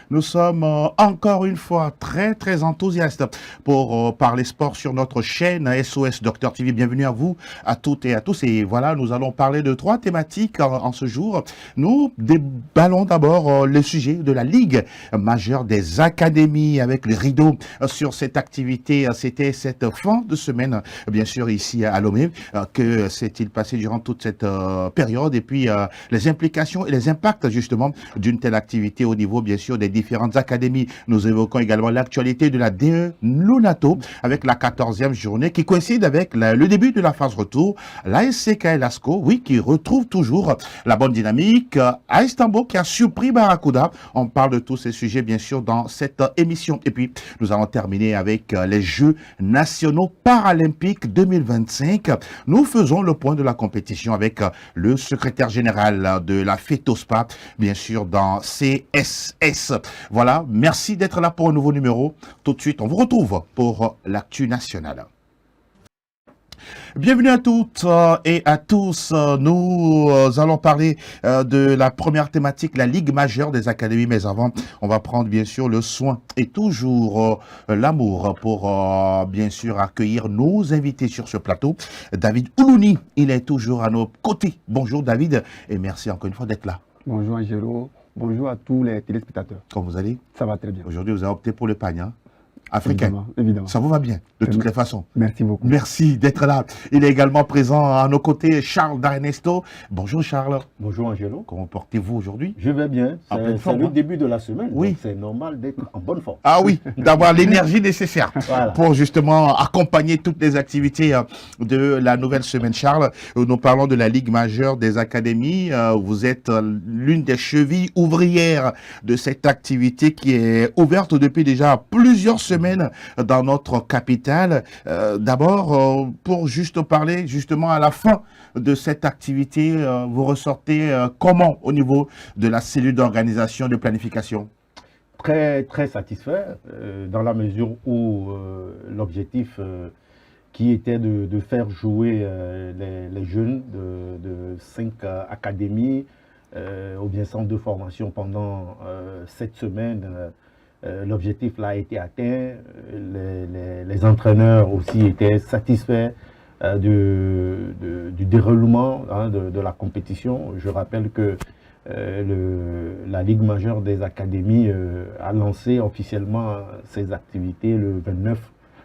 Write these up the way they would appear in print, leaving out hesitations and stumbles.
Nous sommes encore une fois très enthousiastes pour parler sport sur notre chaîne SOS Docteur TV. Bienvenue à vous, à toutes et à tous. Et voilà, nous allons parler de 3 thématiques en ce jour. Nous déballons d'abord le sujet de la Ligue majeure des académies avec le rideau sur cette activité. C'était cette fin de semaine, bien sûr, ici à Lomé. Que s'est-il passé durant toute cette période et puis les implications et les impacts justement d'une telle activité au niveau, bien sûr, des différentes académies. Nous évoquons également l'actualité de la DE Lunato avec la 14e journée qui coïncide avec le début de la phase retour. L'ASC KL Asco, oui, qui retrouve toujours la bonne dynamique. À Istanbul, qui a surpris Barracuda. On parle de tous ces sujets, bien sûr, dans cette émission. Et puis, nous allons terminer avec les Jeux nationaux paralympiques 2025. Nous faisons le point de la compétition avec le secrétaire général de la FETOSPA, bien sûr, dans CSS. Voilà, merci d'être là pour un nouveau numéro. Tout de suite, on vous retrouve pour l'actu nationale. Bienvenue à toutes et à tous. Nous allons parler de la première thématique, la Ligue majeure des académies. Mais avant, on va prendre bien sûr le soin et toujours l'amour pour bien sûr accueillir nos invités sur ce plateau. David Oulouni, il est toujours à nos côtés. Bonjour David et merci encore une fois d'être là. Bonjour Angelo, bonjour à tous les téléspectateurs. Comment vous allez? Ça va très bien. Aujourd'hui, vous avez opté pour le pagne, hein? Africain. Évidemment. Ça vous va bien, de toutes les façons. Merci beaucoup. Merci d'être là. Il est également présent à nos côtés, Charles D'Ernesto. Bonjour Charles. Bonjour Angelo. Comment portez-vous aujourd'hui? Je vais bien. C'est le début de la semaine. Oui. C'est normal d'être en bonne forme. Ah oui, d'avoir l'énergie nécessaire voilà. Pour justement accompagner toutes les activités de la nouvelle semaine. Charles, nous parlons de la Ligue majeure des académies. Vous êtes l'une des chevilles ouvrières de cette activité qui est ouverte depuis déjà plusieurs semaines dans notre capitale. D'abord, pour juste parler justement à la fin de cette activité, vous ressortez comment au niveau de la cellule d'organisation de planification? Très satisfait dans la mesure où l'objectif qui était de faire jouer les jeunes de 5 académies ou bien centres de formation pendant 7 semaines. L'objectif là a été atteint, les entraîneurs aussi étaient satisfaits du déroulement de la compétition. Je rappelle que la Ligue majeure des académies a lancé officiellement ses activités le 29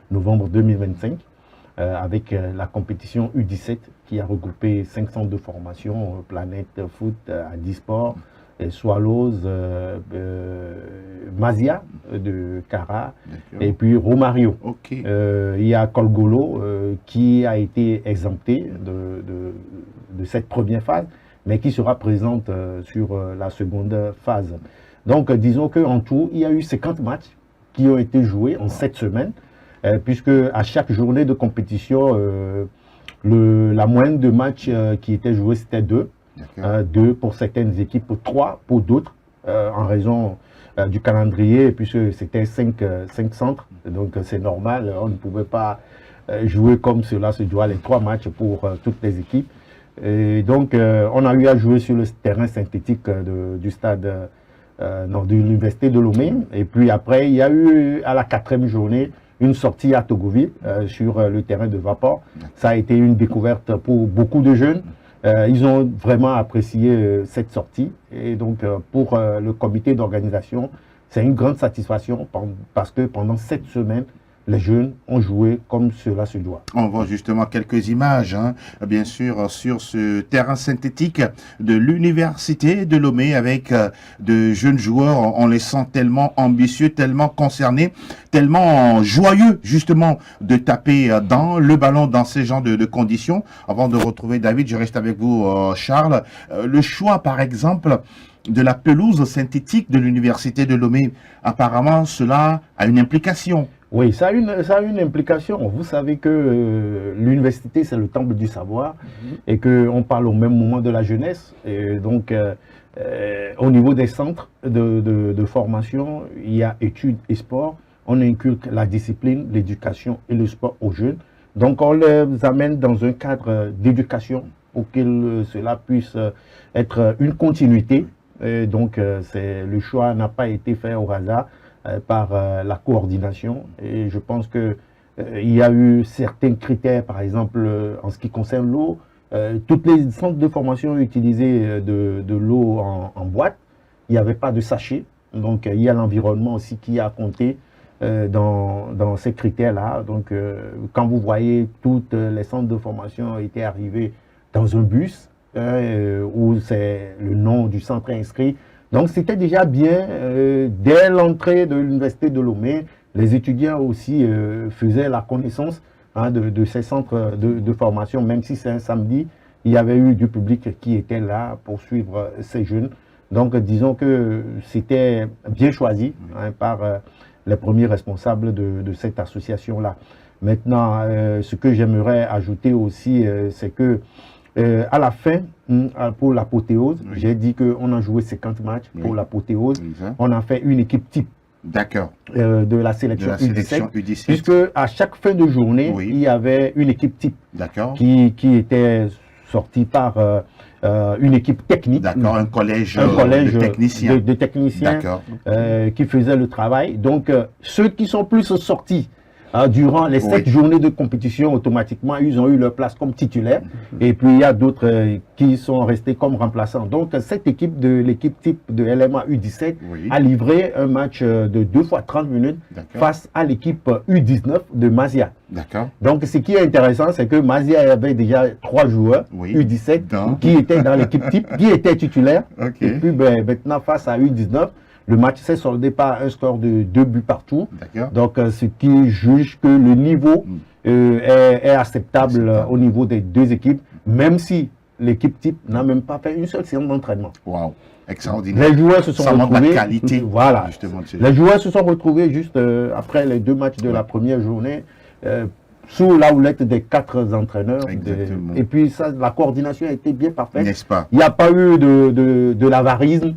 novembre 2025 avec la compétition U17 qui a regroupé 5 centres de formation, Planète Foot, Adisport, Swallows, Mazia de Cara et puis Romario. Okay. Il y a Colgolo qui a été exempté de cette première phase, mais qui sera présente sur la seconde phase. Donc disons qu'en tout, il y a eu 50 matchs qui ont été joués en 7 semaines, puisque à chaque journée de compétition, la moyenne de matchs qui étaient joués, c'était 2. 2 pour certaines équipes, 3 pour d'autres, en raison du calendrier, puisque c'était 5 centres, donc c'est normal, on ne pouvait pas jouer comme cela se doit les 3 matchs pour toutes les équipes. Et donc on a eu à jouer sur le terrain synthétique du stade de l'université de Lomé, et puis après il y a eu à la 4e journée une sortie à Togoville sur le terrain de Vapor. Ça a été une découverte pour beaucoup de jeunes. Ils ont vraiment apprécié cette sortie et donc pour le comité d'organisation, c'est une grande satisfaction parce que pendant 7 semaines, les jeunes ont joué comme cela se doit. On voit justement quelques images, bien sûr, sur ce terrain synthétique de l'université de Lomé avec de jeunes joueurs. On les sent tellement ambitieux, tellement concernés, tellement joyeux justement de taper dans le ballon dans ces genres de conditions. Avant de retrouver David, je reste avec vous, Charles. Le choix, par exemple, de la pelouse synthétique de l'université de Lomé, apparemment, cela a une implication. Oui, ça a une implication. Vous savez que l'université, c'est le temple du savoir et qu'on parle au même moment de la jeunesse. Et donc, au niveau des centres de formation, il y a études et sport. On inculque la discipline, l'éducation et le sport aux jeunes. Donc, on les amène dans un cadre d'éducation pour que cela puisse être une continuité Et donc, le choix n'a pas été fait au hasard par la coordination. Et je pense que il y a eu certains critères, par exemple, en ce qui concerne l'eau. Toutes les centres de formation utilisaient de l'eau en boîte. Il n'y avait pas de sachet. Donc, il y a l'environnement aussi qui a compté dans ces critères-là. Donc, quand vous voyez toutes les centres de formation étaient arrivés dans un bus, où c'est le nom du centre inscrit. Donc, c'était déjà bien. Dès l'entrée de l'université de Lomé, les étudiants aussi faisaient la connaissance de ces centres de formation, même si c'est un samedi, il y avait eu du public qui était là pour suivre ces jeunes. Donc, disons que c'était bien choisi par les premiers responsables de cette association-là. Maintenant, ce que j'aimerais ajouter aussi, c'est que à la fin, pour l'apothéose, j'ai dit qu'on a joué 50 matchs pour l'apothéose. On a fait une équipe type. D'accord. De la sélection U17, puisque à chaque fin de journée, il y avait une équipe type qui était sortie par une équipe technique. D'accord, un collège de techniciens. De techniciens qui faisaient le travail. Donc, ceux qui sont plus sortis durant les 7 journées de compétition, automatiquement, ils ont eu leur place comme titulaire. Et puis, il y a d'autres qui sont restés comme remplaçants. Donc, cette équipe de l'équipe type de LMA U17 a livré un match de 2 fois 30 minutes face à l'équipe U19 de Mazia. Donc, ce qui est intéressant, c'est que Mazia avait déjà 3 joueurs U17 qui étaient dans l'équipe type, qui étaient titulaires. Et puis, maintenant, face à U19, le match s'est soldé par un score de 2 buts partout. Donc, ce qui juge que le niveau est acceptable au niveau des deux équipes, même si l'équipe type n'a même pas fait une seule séance d'entraînement. Waouh, extraordinaire. Les joueurs se sont retrouvés. La qualité, voilà. Les joueurs se sont retrouvés juste après les 2 matchs de la première journée. Sous la houlette des 4 entraîneurs. Et puis ça, la coordination a été bien parfaite. N'est-ce pas? Il n'y a pas eu de l'avarisme.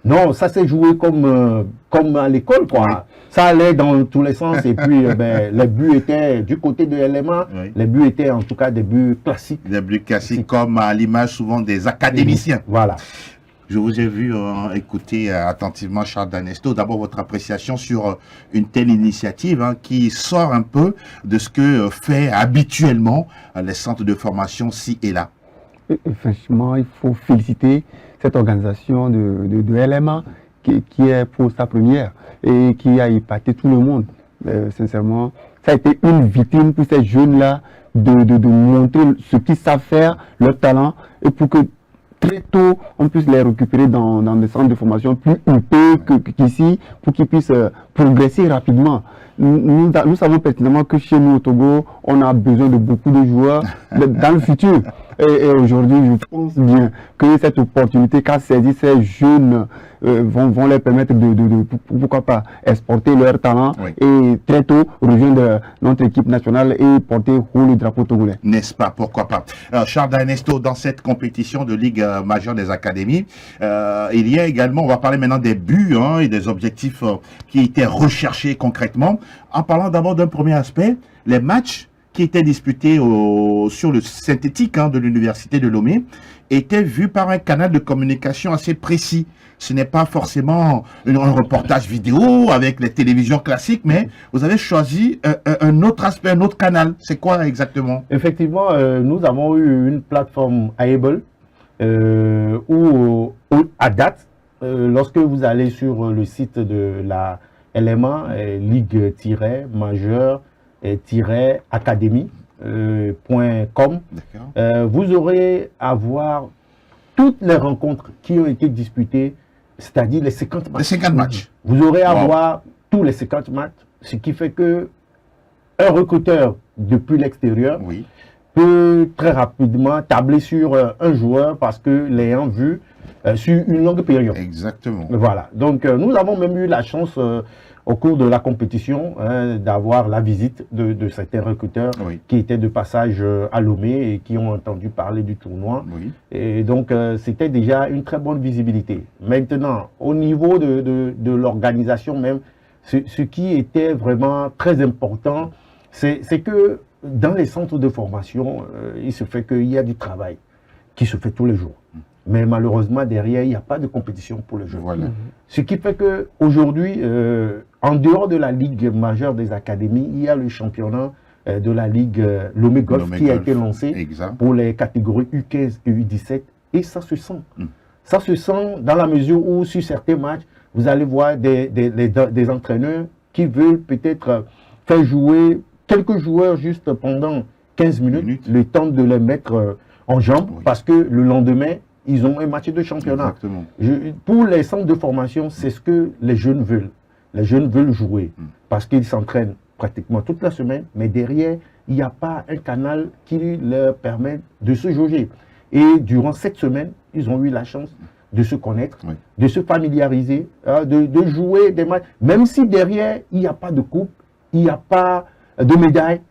Non, ça s'est joué comme à l'école, quoi. Ça allait dans tous les sens. Et puis, les buts étaient du côté de LMA. Les buts étaient en tout cas des buts classiques. Des buts classiques, comme à l'image souvent des académiciens. Voilà. Je vous ai vu écouter attentivement Charles Danesto. D'abord, votre appréciation sur une telle initiative qui sort un peu de ce que fait habituellement les centres de formation ci et là. Franchement, il faut féliciter cette organisation de LMA qui est pour sa première et qui a épaté tout le monde. Sincèrement, ça a été une vitrine pour ces jeunes-là de montrer ce qu'ils savent faire, leur talent, et pour que très tôt, on puisse les récupérer dans des centres de formation plus huppés qu'ici, pour qu'ils puissent progresser rapidement. Nous savons pertinemment que chez nous au Togo, on a besoin de beaucoup de joueurs dans le futur. Et aujourd'hui, je pense bien que cette opportunité qu'a saisi ces jeunes vont leur permettre pourquoi pas, exporter leur talent et très tôt rejoindre notre équipe nationale et porter haut le drapeau togolais. N'est-ce pas? Pourquoi pas? Charles Danesto, dans cette compétition de Ligue majeure des académies, il y a également, on va parler maintenant des buts et des objectifs qui étaient recherchés concrètement. En parlant d'abord d'un premier aspect, les matchs qui étaient disputés sur le synthétique de l'université de Lomé étaient vus par un canal de communication assez précis. Ce n'est pas forcément un reportage vidéo avec les télévisions classiques, mais vous avez choisi un autre aspect, un autre canal. C'est quoi exactement? Effectivement, nous avons eu une plateforme Able où, à date, lorsque vous allez sur le site de la LMA, ligue-majeure-académie.com, vous aurez à voir toutes les rencontres qui ont été disputées, c'est-à-dire les 50 matchs. Les 50 matchs. Vous aurez à voir tous les 50 matchs, ce qui fait que un recruteur depuis l'extérieur peut très rapidement tabler sur un joueur parce que l'ayant vu sur une longue période. Exactement. Voilà. Donc, nous avons même eu la chance au cours de la compétition d'avoir la visite de certains recruteurs qui étaient de passage à Lomé et qui ont entendu parler du tournoi. Et donc, c'était déjà une très bonne visibilité. Maintenant, au niveau de l'organisation même, ce qui était vraiment très important, c'est que dans les centres de formation, il se fait qu'il y a du travail qui se fait tous les jours. mais malheureusement, derrière, il n'y a pas de compétition pour le jeu. Voilà. Ce qui fait qu'aujourd'hui, en dehors de la Ligue majeure des académies, il y a le championnat de la Ligue Lomé Golf qui a été lancé pour les catégories U15 et U17. Et ça se sent. Ça se sent dans la mesure où, sur certains matchs, vous allez voir des entraîneurs qui veulent peut-être faire jouer quelques joueurs juste pendant 15 minutes, le temps de les mettre en jambes, parce que le lendemain, ils ont un match de championnat. Pour les centres de formation, c'est ce que les jeunes veulent. Les jeunes veulent jouer, parce qu'ils s'entraînent pratiquement toute la semaine, mais derrière, il n'y a pas un canal qui leur permet de se jauger. Et durant cette semaine, ils ont eu la chance de se connaître, de se familiariser, de jouer des matchs, même si derrière, il n'y a pas de coupe, il n'y a pas de médaille,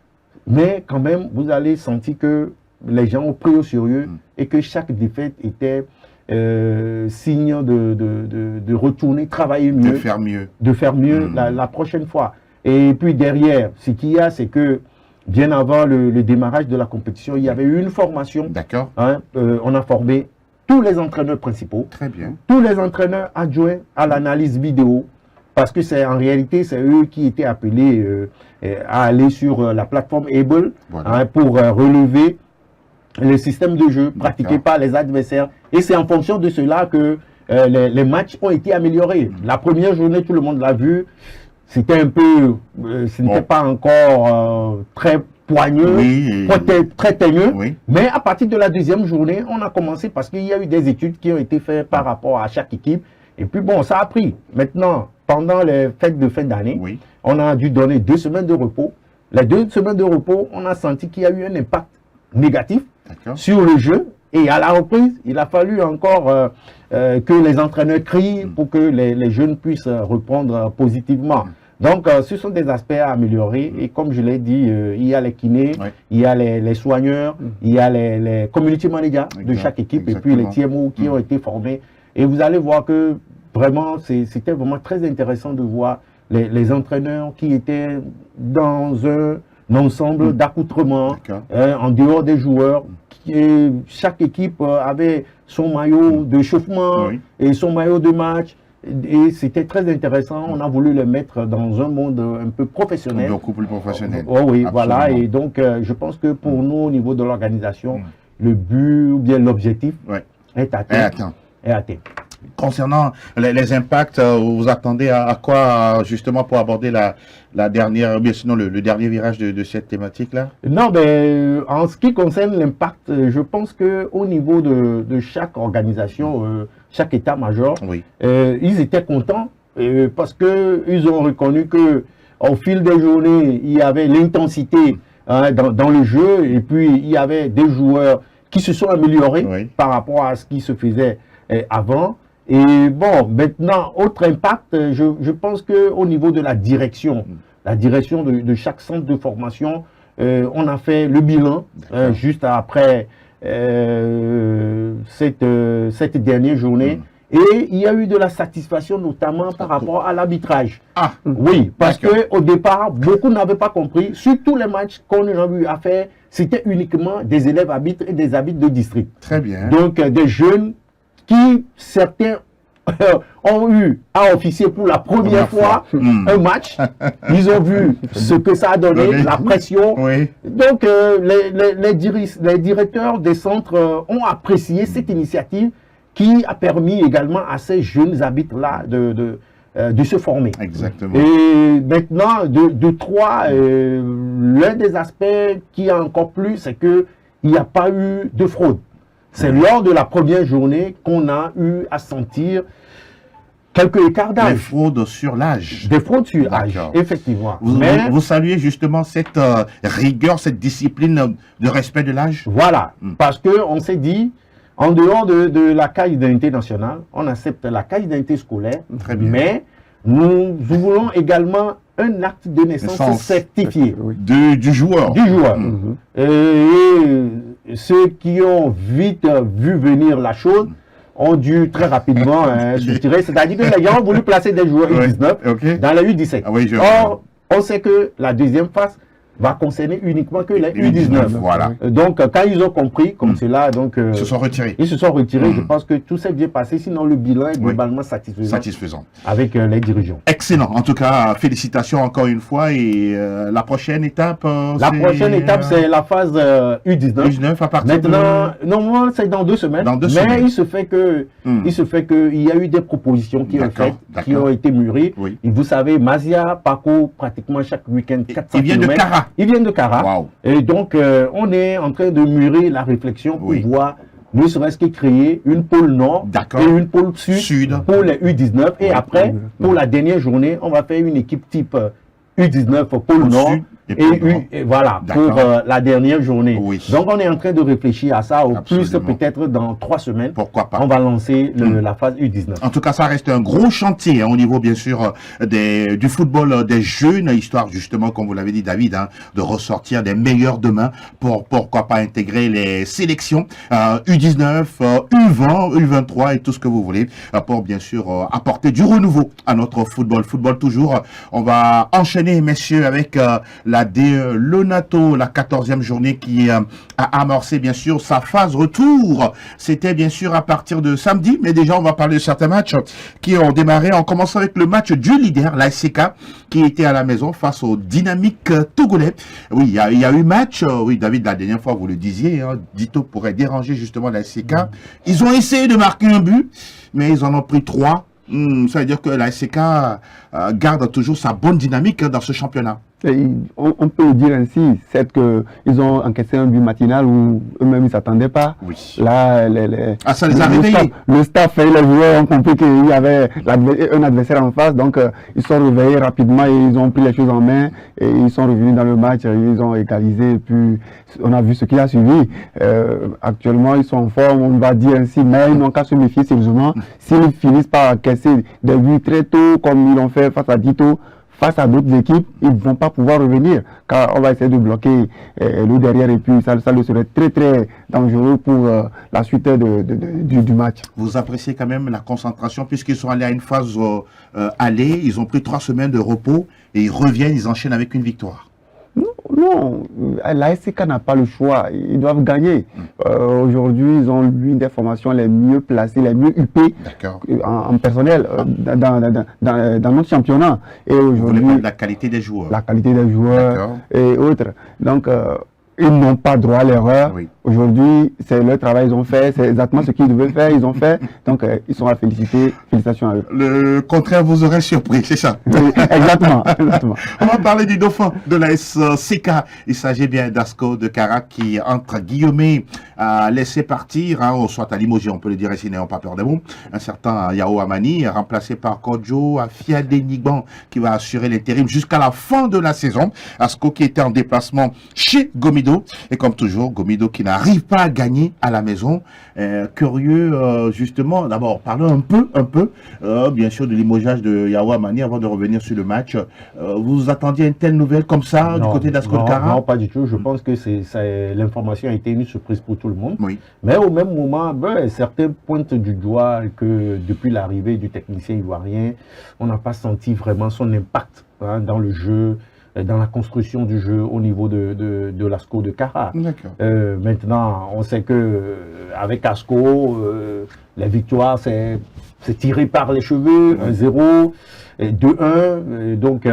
mais quand même, vous allez sentir que les gens ont pris au sérieux et que chaque défaite était signe de retourner, travailler mieux, de faire mieux la prochaine fois. Et puis derrière, ce qu'il y a, c'est que bien avant le démarrage de la compétition, il y avait eu une formation. D'accord. On a formé tous les entraîneurs principaux, tous les entraîneurs adjoints à l'analyse vidéo, parce que c'est en réalité, c'est eux qui étaient appelés à aller sur la plateforme Able pour relever le système de jeu pratiqué par les adversaires. Et c'est en fonction de cela que les matchs ont été améliorés. La première journée, tout le monde l'a vu, c'était un peu, ce n'était pas encore très poigneux, très teigneux. Mais à partir de la deuxième journée, on a commencé parce qu'il y a eu des études qui ont été faites par rapport à chaque équipe. Et puis bon, ça a pris. Maintenant, pendant les fêtes de fin d'année, on a dû donner 2 semaines de repos. Les 2 semaines de repos, on a senti qu'il y a eu un impact négatif sur le jeu. Et à la reprise, il a fallu encore que les entraîneurs crient pour que les jeunes puissent reprendre positivement. Donc, ce sont des aspects à améliorer. Et comme je l'ai dit, il y a les kinés, il y a les soigneurs, il y a les community managers de chaque équipe et puis les TMO qui ont été formés. Et vous allez voir que vraiment, c'était vraiment très intéressant de voir les entraîneurs qui étaient dans un ensemble d'accoutrements en dehors des joueurs. Chaque équipe avait son maillot de chauffement et son maillot de match. Et c'était très intéressant. On a voulu le mettre dans un monde un peu professionnel. Beaucoup plus professionnel. Oh oui, voilà. Et donc, je pense que pour nous, au niveau de l'organisation, le but ou bien l'objectif est atteint. Concernant les impacts, vous attendez à quoi justement pour aborder la dernière, bien sinon le dernier virage de cette thématique-là? Non, mais en ce qui concerne l'impact, je pense qu'au niveau de chaque organisation, chaque état-major, ils étaient contents parce qu'ils ont reconnu qu'au fil des journées, il y avait l'intensité dans le jeu et puis il y avait des joueurs qui se sont améliorés par rapport à ce qui se faisait avant. Et bon, maintenant, autre impact, je pense qu'au niveau de la direction de chaque centre de formation, on a fait le bilan juste après cette dernière journée. Et il y a eu de la satisfaction, notamment par rapport à l'arbitrage. Oui, parce qu'au départ, beaucoup n'avaient pas compris. Sur tous les matchs qu'on a eu à faire, c'était uniquement des élèves arbitres et des arbitres de district. Très bien. Donc, des jeunes qui, certains, ont eu à officier pour la première fois un match. Ils ont vu ce que ça a donné, la pression. Donc, les directeurs des centres ont apprécié cette initiative qui a permis également à ces jeunes arbitres-là de se former. Exactement. Et maintenant, de trois, l'un des aspects qui a encore plus, c'est qu'il n'y a pas eu de fraude. C'est lors de la première journée qu'on a eu à sentir quelques écarts d'âge. Des fraudes sur l'âge. Des fraudes sur l'âge, effectivement. Vous saluez justement cette rigueur, cette discipline de respect de l'âge? Voilà, parce qu'on s'est dit, en dehors de la carte d'identité nationale, on accepte la carte d'identité scolaire, mais nous voulons également un acte de naissance certifié. Du joueur. Du joueur. Et ceux qui ont vite vu venir la chose ont dû très rapidement se tirer. C'est-à-dire que les gens ont voulu placer des joueurs U19 dans la U17. Or, on sait que la deuxième phase, va concerner uniquement que les U19. Voilà. Donc, quand ils ont compris comme cela, donc, Ils se sont retirés. ils se sont retirés. Je pense que tout s'est bien passé, sinon le bilan est globalement satisfaisant avec les dirigeants. Excellent. En tout cas, félicitations encore une fois. Et la prochaine étape, la prochaine étape, c'est la phase U19. U19 à partir Maintenant, normalement, c'est dans 2 semaines. Mais il se fait qu'il y a eu des propositions qui ont été mûries. Oui. Et vous savez, Mazia parcourt pratiquement chaque week-end 400 km. Il vient de Kara. Il vient de Kara. Wow. Et donc, on est en train de mûrir la réflexion pour voir, ne serait-ce que créer une pôle nord et une pôle sud pour les U19. Et après, pour la dernière journée, on va faire une équipe type U19 pôle nord. Et voilà, pour la dernière journée. Oui. Donc, on est en train de réfléchir à ça. Au plus, peut-être dans 3 semaines, pourquoi pas, on va lancer la phase U19. En tout cas, ça reste un gros chantier au niveau, bien sûr, du football des jeunes, histoire justement, comme vous l'avez dit, David, de ressortir des meilleurs demain pour, pourquoi pas, intégrer les sélections U19, U20, U23 et tout ce que vous voulez, pour, bien sûr, apporter du renouveau à notre football. Football toujours. On va enchaîner, messieurs, avec la DE Lonato, la 14e journée qui a amorcé bien sûr sa phase retour. C'était bien sûr à partir de samedi, mais déjà on va parler de certains matchs qui ont démarré. On commence avec le match du leader, la SCK, qui était à la maison face au Dynamique Togolais. Oui, il y a eu match. Oui, David, la dernière fois vous le disiez, Dito pourrait déranger justement la SCK. Ils ont essayé de marquer un but, mais ils en ont pris 3. Ça veut dire que la SCK garde toujours sa bonne dynamique dans ce championnat. On peut le dire ainsi, c'est qu'ils ont encaissé un but matinal où eux-mêmes ils ne s'attendaient pas. Oui. Là, ça les a réveillés. Le staff et les joueurs ont compris qu'il y avait un adversaire en face, donc ils sont réveillés rapidement et ils ont pris les choses en main et ils sont revenus dans le match, ils ont égalisé et puis on a vu ce qui a suivi. Actuellement, ils sont en forme, on va dire ainsi, mais ils n'ont qu'à se méfier sérieusement. S'ils finissent par encaisser des buts très tôt, comme ils l'ont fait face à Dito, face à d'autres équipes, ils ne vont pas pouvoir revenir, car on va essayer de bloquer le derrière et puis ça le serait très très dangereux pour la suite du match. Vous appréciez quand même la concentration puisqu'ils sont allés à une phase aller, ils ont pris 3 semaines de repos et ils reviennent, ils enchaînent avec une victoire. Non, la SCK n'a pas le choix, ils doivent gagner. Aujourd'hui, ils ont l'une des formations les mieux placées, les mieux huppées en personnel dans notre championnat. Et aujourd'hui, la qualité des joueurs. La qualité des joueurs et autres. Donc, ils n'ont pas droit à l'erreur. Oui. Aujourd'hui, c'est leur travail, ils ont fait, c'est exactement ce qu'ils devaient faire, ils ont fait. Donc, ils sont à féliciter. Félicitations à eux. Le contraire vous aurait surpris, c'est ça? Oui, exactement. On va parler du dauphin de la SCK. Il s'agit bien d'Asco de Kara qui, entre guillemets, a laissé partir, soit à Limoges, on peut le dire ici, n'ayons pas peur des mots, un certain Yao Amani, remplacé par Kodjo Afiade Nigban, qui va assurer l'intérim jusqu'à la fin de la saison. Asco qui était en déplacement chez Gomido. Et comme toujours, Gomido qui n'arrive pas à gagner à la maison. Curieux, justement, d'abord, parlons un peu, bien sûr, de limogeage de Yao Amani avant de revenir sur le match. Vous attendiez une telle nouvelle comme ça du côté d'Asco de Kara? Non, pas du tout. Je pense que l'information a été une surprise pour tout le monde. Oui. Mais au même moment, certains pointent du doigt que depuis l'arrivée du technicien ivoirien, on n'a pas senti vraiment son impact dans le jeu, dans la construction du jeu au niveau de l'Asco de Kara. Maintenant, on sait que avec Asco, la victoire c'est tiré par les cheveux, 1-0, 2-1. Donc,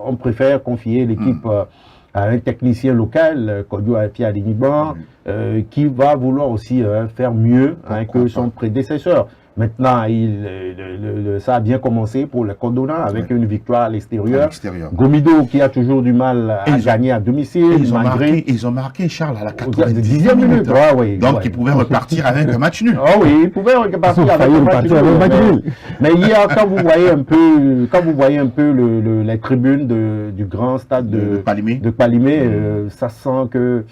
on préfère confier l'équipe à un technicien local, Kodjo Afiade Nigban, qui va vouloir aussi faire mieux que son prédécesseur. Maintenant, ça a bien commencé pour le Condona avec une victoire à l'extérieur. Gomido qui a toujours du mal à gagner à domicile. Ils ont marqué Charles à la 90e minute. Donc ils pouvaient repartir avec un match nul. Oui, ils pouvaient repartir avec un match nul. Mais hier, quand vous voyez un peu les tribunes du grand stade de Palimé, ça sent que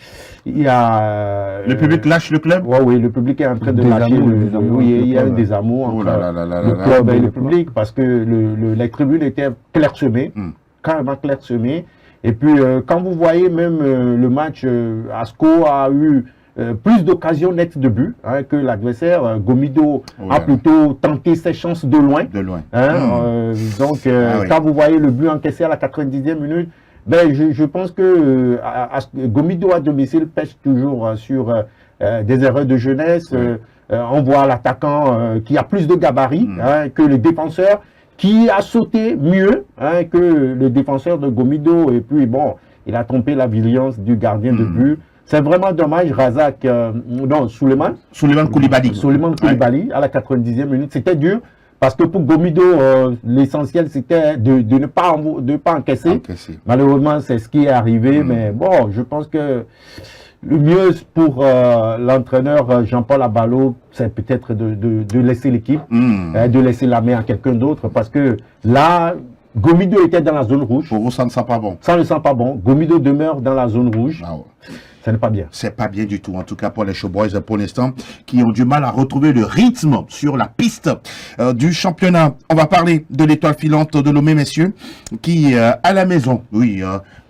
il y a le public lâche le club. Oui, le public est en train de lâcher il y a des amours entre le club et le public parce que les tribunes étaient clairsemées, carrément clairsemées. Et puis quand vous voyez même le match, Asco a eu plus d'occasions nettes de but que l'adversaire. Gomido a plutôt tenté ses chances de loin. Donc quand vous voyez le but encaissé à la 90e minute, Ben, je pense que Gomido à domicile pêche toujours sur des erreurs de jeunesse. On voit l'attaquant qui a plus de gabarit que le défenseur, qui a sauté mieux que le défenseur de Gomido. Et puis, bon, il a trompé la vigilance du gardien de but. C'est vraiment dommage, Razak, non, Souleymane Koulibaly. Souleymane Koulibaly, à la 90e minute. C'était dur, parce que pour Gomido, l'essentiel, c'était de ne pas encaisser. Malheureusement, c'est ce qui est arrivé. Mais bon, je pense que le mieux pour l'entraîneur Jean-Paul Abalo, c'est peut-être de laisser l'équipe, de laisser la main à quelqu'un d'autre, parce que là, Gomido était dans la zone rouge. Pour vous, ça ne sent pas bon. Ça ne sent pas bon. Gomido demeure dans la zone rouge. Ah ouais. Ça n'est pas bien. C'est pas bien du tout, en tout cas pour les Showboys pour l'instant, qui ont du mal à retrouver le rythme sur la piste du championnat. On va parler de l'étoile filante de Lomé, messieurs, qui à la maison, oui,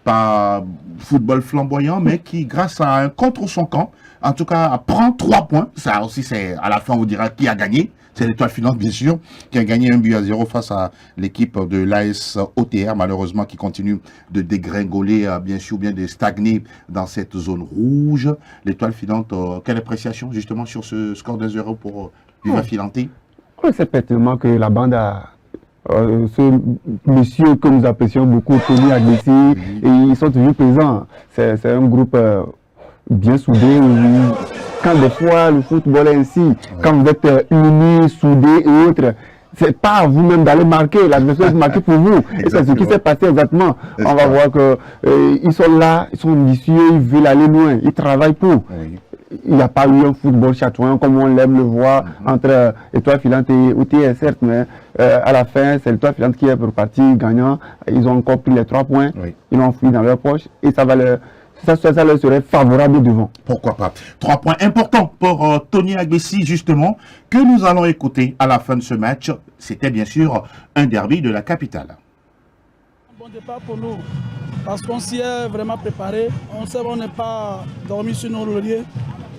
pas football flamboyant, mais qui, grâce à un contre son camp, en tout cas, prend 3 points. Ça aussi, c'est à la fin, on vous dira qui a gagné. C'est l'étoile filante, bien sûr, qui a gagné 1-0 face à l'équipe de l'AS OTR, malheureusement, qui continue de dégringoler, bien sûr, bien de stagner dans cette zone rouge. L'étoile filante, quelle appréciation, justement, sur ce score de 0 pour l'étoile filante? On sait pertinemment que la bande a... ce monsieur que nous apprécions beaucoup, Tony Agbessi, et ils sont toujours présents. C'est un groupe bien soudé. Quand des fois le football est ainsi, quand vous êtes unis, soudés et autres, c'est pas à vous-même d'aller marquer, l'adversaire marquer pour vous. Et c'est ce qui s'est passé exactement. On va voir que ils sont là, ils sont ambitieux, ils veulent aller loin, ils travaillent pour. Il n'y a pas eu un football chatoyant comme on l'aime le voir entre Étoile Filante et OTR, certes, mais à la fin, c'est l'Étoile Filante qui est reparti gagnant. Ils ont encore pris les 3 points, ils l'ont fouillé dans leur poche et ça va ça leur serait favorable devant. Pourquoi pas. 3 points importants pour Tony Agbessi, justement, que nous allons écouter à la fin de ce match. C'était bien sûr un derby de la capitale. Un bon départ pour nous, parce qu'on s'y est vraiment préparé. On sait qu'on n'est pas dormi sur nos lauriers.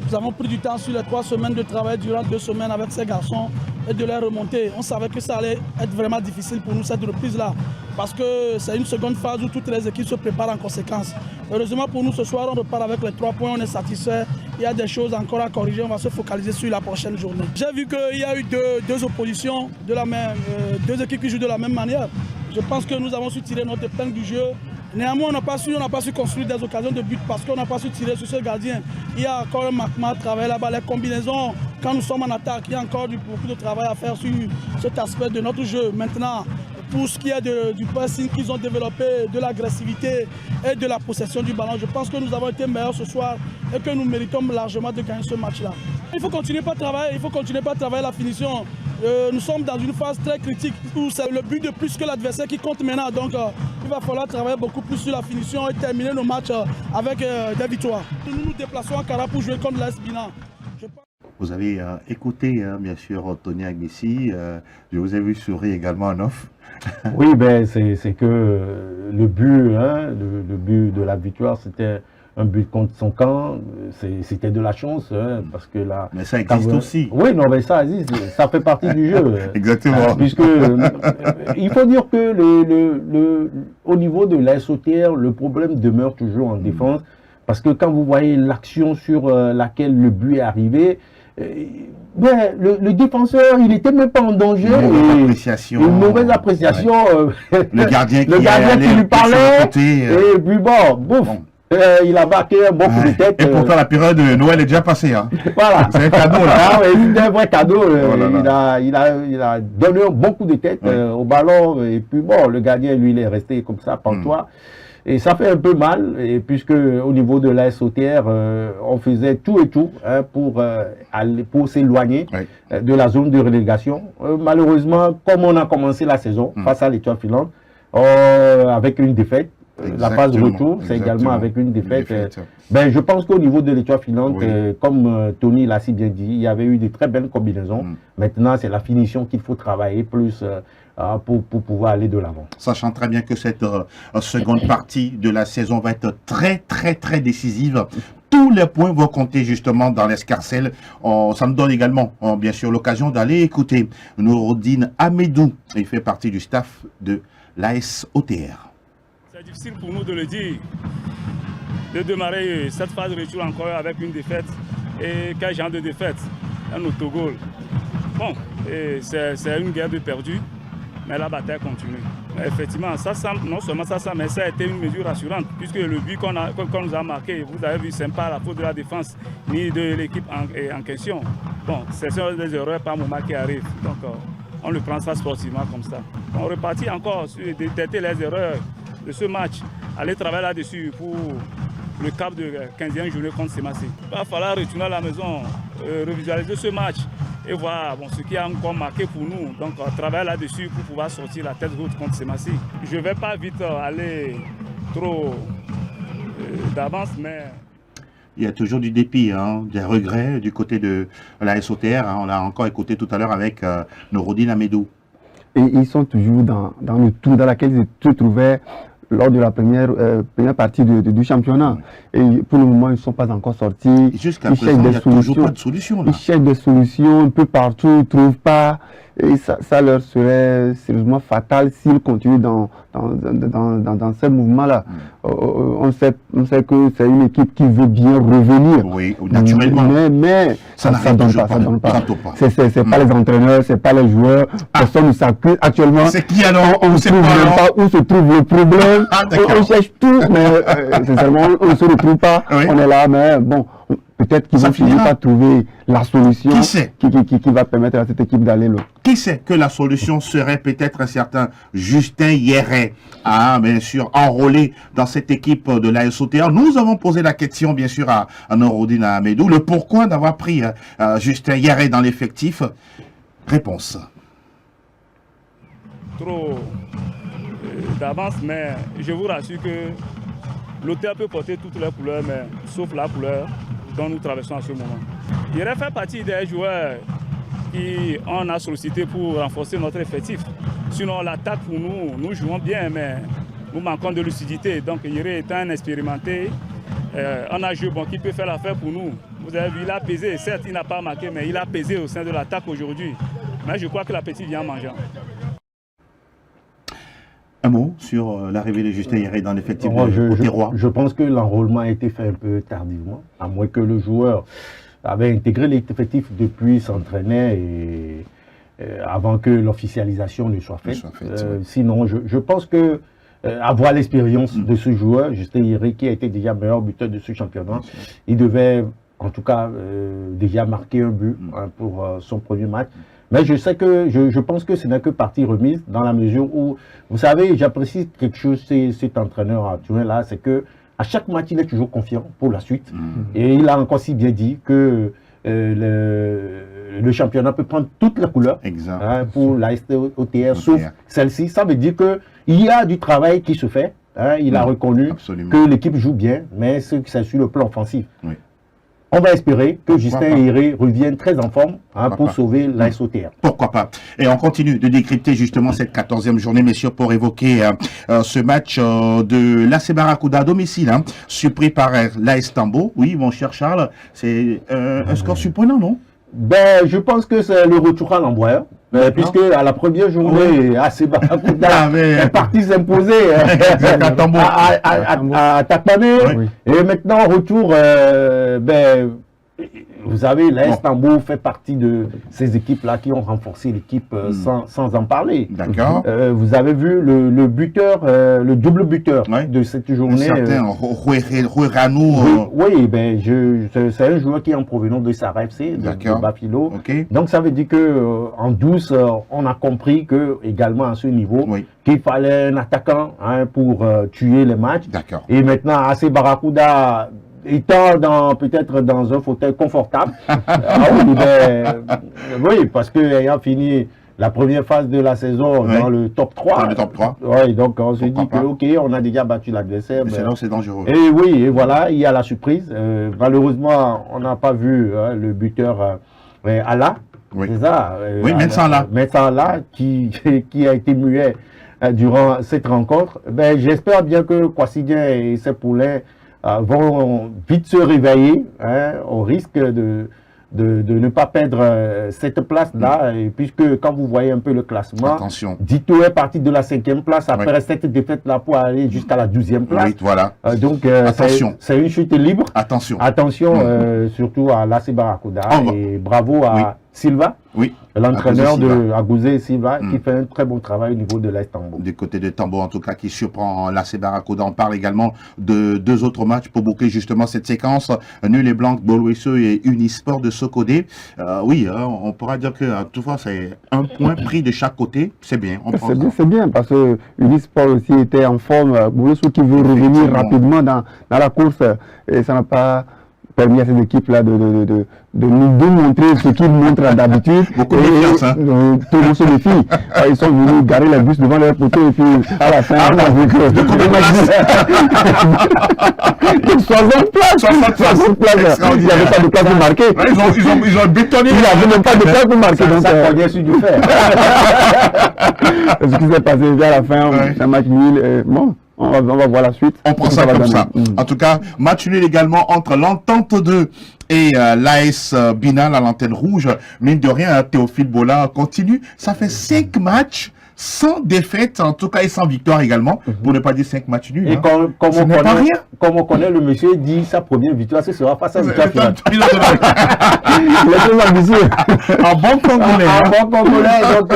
Nous avons pris du temps sur les 3 semaines de travail durant 2 semaines avec ces garçons et de les remonter. On savait que ça allait être vraiment difficile pour nous cette reprise-là, parce que c'est une seconde phase où toutes les équipes se préparent en conséquence. Heureusement pour nous, ce soir, on repart avec les 3 points, on est satisfait. Il y a des choses encore à corriger, on va se focaliser sur la prochaine journée. J'ai vu qu'il y a eu deux oppositions, deux équipes qui jouent de la même manière. Je pense que nous avons su tirer notre épingle du jeu. Néanmoins, on n'a pas su construire des occasions de but parce qu'on n'a pas su tirer sur ce gardien. Il y a encore un manquement à travailler là-bas. Les combinaisons, quand nous sommes en attaque, il y a encore beaucoup de travail à faire sur cet aspect de notre jeu. Maintenant, pour ce qui est du pressing qu'ils ont développé, de l'agressivité et de la possession du ballon, je pense que nous avons été meilleurs ce soir et que nous méritons largement de gagner ce match-là. Il faut continuer par travailler, la finition. Nous sommes dans une phase très critique où c'est le but de plus que l'adversaire qui compte maintenant. Donc il va falloir travailler beaucoup plus sur la finition et terminer nos matchs avec des victoires. Nous nous déplaçons à Kara pour jouer contre l'AS Bina. Vous avez écouté, bien sûr, Tony Agbessi. Je vous ai vu sourire également en off. Oui, ben, c'est que le but, le but de la victoire, c'était un but contre son camp. C'était de la chance, parce que là... Mais ça existe aussi. Oui, non, mais ça existe. Ça fait partie du jeu. Exactement. Puisque il faut dire que au niveau de la SOTR, le problème demeure toujours en défense. Parce que quand vous voyez l'action sur laquelle le but est arrivé, le défenseur, il n'était même pas en danger. Une mauvaise appréciation. Le gardien qui lui parlait. Et puis bon, bouf. Il a marqué un bon coup de tête. Et pourtant, la période de Noël est déjà passée. Hein. Voilà. C'est un cadeau, là. Ah, c'est un vrai cadeau. Il a donné un bon coup de tête au ballon. Et puis bon, le gardien, lui, il est resté comme ça, pantois. Et ça fait un peu mal, et puisque au niveau de la SOTR, on faisait tout et tout pour s'éloigner de la zone de relégation. Malheureusement, comme on a commencé la saison face à l'Étoile Filante, avec une défaite, la phase de retour, c'est également avec une défaite. Ben, je pense qu'au niveau de l'Étoile Filante, comme Tony l'a si bien dit, il y avait eu de très belles combinaisons. Maintenant, c'est la finition qu'il faut travailler plus pour pouvoir aller de l'avant. Sachant très bien que cette seconde partie de la saison va être très décisive. Tous les points vont compter justement dans l'escarcelle. Ça me donne également, bien sûr, l'occasion d'aller écouter Nouroudine Amedou. Il fait partie du staff de l'AS OTR. C'est C'est difficile pour nous de le dire, de démarrer cette phase de retour encore avec une défaite. Et quel genre de défaite? Un autogol. Bon, c'est une guerre de perdu, mais la bataille continue. Effectivement, ça semble, non seulement ça, mais ça a été une mesure rassurante, puisque le but qu'on nous a marqué, vous avez vu, ce n'est pas la faute de la défense ni de l'équipe en question. Bon, ce sont des erreurs par moment qui arrivent. Donc, on le prend ça sportivement comme ça. On repartit encore sur détecter les erreurs de ce match, aller travailler là-dessus pour le cap de 15e journée contre Semassi. Il va falloir retourner à la maison, revisualiser ce match et voir ce qui a encore marqué pour nous. Donc, travailler là-dessus pour pouvoir sortir la tête haute contre Semassi. Je ne vais pas vite aller trop d'avance, mais... Il y a toujours du dépit, des regrets du côté de la SOTR. On l'a encore écouté tout à l'heure avec Nouroudine Amedou. Et ils sont toujours dans le trou dans lequel ils se trouvaient lors de la première partie du championnat. Et pour le moment, ils ne sont pas encore sortis. Jusqu'à présent, il n'y a toujours pas de solution. Ils cherchent des solutions un peu partout, ils ne trouvent pas. Et ça leur serait sérieusement fatal s'ils continuent dans ce mouvement-là. On sait que c'est une équipe qui veut bien revenir. Oui, naturellement. Mais ça ne donne pas. C'est pas les entraîneurs, c'est pas les joueurs. Personne ne s'accuse. Actuellement, c'est qui alors? On ne trouve même pas où se trouve le problème. On cherche tout, mais sincèrement, on ne se retrouve pas. Oui. On est là, mais bon. Peut-être qu'ils vont finir par trouver la solution qui va permettre à cette équipe d'aller loin. Qui sait que la solution serait peut-être un certain Justin Yéré, bien sûr, enrôlé dans cette équipe de la SOTR. Nous avons posé la question, bien sûr, à Nouroudine Amedou, le pourquoi d'avoir pris Justin Yéré dans l'effectif. Réponse. Trop d'avance, mais je vous rassure que l'auteur peut porter toutes les couleurs, mais sauf la couleur dont nous traversons à ce moment. Il aurait fait partie des joueurs qu'on a sollicité pour renforcer notre effectif. Sinon, l'attaque pour nous, nous jouons bien, mais nous manquons de lucidité. Donc, Yéré étant un expérimenté, on a joué qui peut faire l'affaire pour nous. Vous avez vu, il a pesé. Certes, il n'a pas marqué, mais il a pesé au sein de l'attaque aujourd'hui. Mais je crois que l'appétit vient en mangeant. Un mot sur l'arrivée de Justin Yéré dans l'effectif au Terroir. Je pense que l'enrôlement a été fait un peu tardivement, à moins que le joueur avait intégré l'effectif depuis s'entraînait et avant que l'officialisation ne soit faite. Sinon, je pense que avoir l'expérience de ce joueur, Justin Yéré, qui a été déjà meilleur buteur de ce championnat, il devait en tout cas déjà marquer un but pour son premier match. Mais je sais que, je pense que ce n'est que partie remise dans la mesure où, vous savez, j'apprécie quelque chose, cet entraîneur actuel-là, c'est que à chaque match, il est toujours confiant pour la suite. Et il a encore si bien dit que le championnat peut prendre toutes les couleurs pour la SOTR, sauf celle-ci. Ça veut dire qu'il y a du travail qui se fait. Il a reconnu que l'équipe joue bien, mais c'est sur le plan offensif. On va espérer que Justin Yéré revienne très en forme pour sauver la SOTR. Pourquoi pas? Et on continue de décrypter justement cette 14e journée, messieurs, pour évoquer ce match de l'AS Barracuda à domicile, surpris par l'AS Tambo. Oui, mon cher Charles, c'est un score surprenant, non? Ben, je pense que c'est le retour à l'embrayeur. Puisque à la première journée, AS Barracuda est parti s'imposer à Takpané. Et maintenant, retour, vous savez, l'AS Tambo fait partie de ces équipes-là qui ont renforcé l'équipe sans en parler. D'accord. Vous avez vu le buteur, le double buteur de cette journée. Un certain Ruranou. Oui, c'est un joueur qui est en provenance de Sara FC, de Bafilo. Donc ça veut dire que en douce, on a compris que également à ce niveau, qu'il fallait un attaquant pour tuer les matchs. Et maintenant, AS Barracuda étant peut-être dans un fauteuil confortable. Oui, parce qu'ayant fini la première phase de la saison dans le top 3. Dans le top 3. Oui, donc on se dit que, ok, on a déjà battu l'adversaire. C'est dangereux. Et oui, et voilà, il y a la surprise. Malheureusement, on n'a pas vu le buteur Allah. C'est ça. Mensala, qui a été muet durant cette rencontre. J'espère bien que Kwassidien et ses poulains vont vite se réveiller, au risque de ne pas perdre cette place-là, puisque quand vous voyez un peu le classement, attention. Dito est parti de la 5e place après cette défaite-là pour aller jusqu'à la 12e place. Oui, voilà. Donc, attention. c'est une chute libre. Attention. Attention, surtout à l'AC Barracuda et bravo à Silva. Oui. L'entraîneur de Agouzé Silva qui fait un très bon travail au niveau de l'Est Tambo. Du côté de Tambo, en tout cas, qui surprend l'AC Barracuda. On parle également de 2 autres matchs pour boucler justement cette séquence. Nul et Blanc, Bolweso et Unisport de Socodé. Oui, on pourra dire que toutefois, c'est un point pris de chaque côté. C'est bien. C'est bien parce que Unisport aussi était en forme. Bolweso qui veut revenir rapidement dans la course et ça n'a pas permis à cette équipe-là de nous démontrer ce qu'ils montrent d'habitude. Beaucoup de confiance, hein. Tout le monde se défie. Ils sont venus garer les bus devant leur poteau et puis à la fin, on a vu que... Donc 60 places. Il n'y avait pas de place pour marquer. Ils ont bétonné. Il n'y avait même pas de place pour marquer. Donc ça cognait sur du fer. Ce qui s'est passé à la fin, c'est un match nul. Bon. On va voir la suite. On prend ça comme ça. En tout cas, match nul également entre l'Entente 2 et l'AS Bina, la Lanterne Rouge. Mine de rien, Théophile Bola continue. Ça fait 5 matchs sans défaite, en tout cas, et sans victoire également, pour ne pas dire 5 matchs nuls. Et comme on connaît le monsieur, dit sa première victoire, ce sera face à victoire finale. En bon congolais. En bon congolais. Donc,